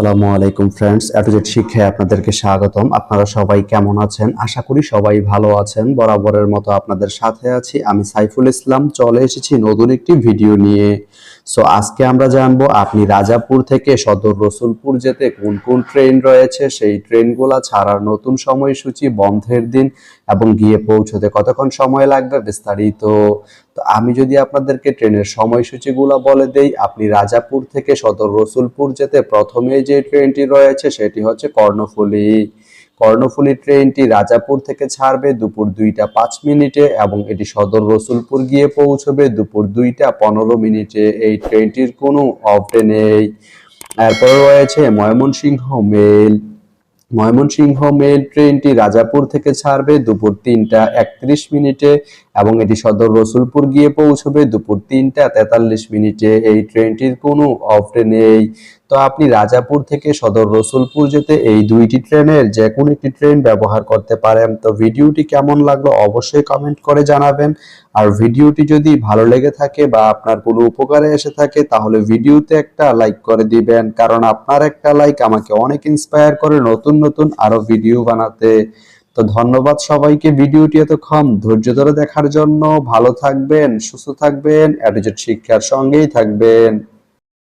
আসসালামু আলাইকুম friends, A to Z শিক্ষায় আপনাদেরকে স্বাগতম। আপনারা সবাই কেমন আছেন? আশা করি সবাই ভালো আছেন। বরাবরের মতো আপনাদের সাথে আছি আমি সাইফুল ইসলাম। চলে এসেছি নতুন একটি ভিডিও নিয়ে। আজকে আমরা জানবো আপনি রাজাপুর থেকে সদর রসুলপুর যেতে কোন কোন ট্রেন রয়েছে, সেই ট্রেনগুলা ছাড়ার নতুন সময়সূচি, বন্ধের দিন এবং গিয়ে পৌঁছতে কতক্ষণ সময় লাগবে বিস্তারিত। তো আমি যদি আপনাদেরকে ট্রেনের সময়সূচিগুলো বলে দেই, আপনি রাজাপুর থেকে সদর রসুলপুর যেতে প্রথমে যে ট্রেনটি রয়েছে সেটি হচ্ছে কর্ণফুলী। কর্ণফুলী ট্রেনটি রাজাপুর থেকে ছাড়বে দুপুর 2টা 5 মিনিটে এবং এটি সদর রসুলপুর গিয়ে পৌঁছবে দুপুর 2টা 15 মিনিটে। এই ট্রেনটির কোনো অফ ডে নেই। এরপর রয়েছে ময়মনসিংহ মেল ট্রেনটি রাজাপুর থেকে ছাড়বে দুপুর 3টা 31 মিনিটে এবং এটি সদর রসুলপুর গিয়ে পৌঁছবে দুপুর 3টা 43 মিনিটে। এই ট্রেনটির কোনো অফ ডে নেই। তো আপনি রাজাপুর থেকে সদর রসুলপুর যেতে এই দুইটি ট্রেনের যে কোনো একটি ট্রেন ব্যবহার করতে পারেন। তো ভিডিওটি কেমন লাগলো অবশ্যই কমেন্ট করে জানাবেন। আর ভিডিওটি যদি ভালো লেগে থাকে বা আপনার কোনো উপকারে এসে থাকে তাহলে ভিডিওতে একটা লাইক করে দিবেন, কারণ আপনার একটা লাইক আমাকে অনেক ইন্সপায়ার করে নতুন নতুন আরো ভিডিও বানাতে। তো ধন্যবাদ সবাইকে ভিডিওটি এতক্ষণ ধৈর্য ধরে দেখার জন্য। ভালো থাকবেন, সুস্থ থাকবেন, এটুজেড শিক্ষার সঙ্গেই থাকবেন।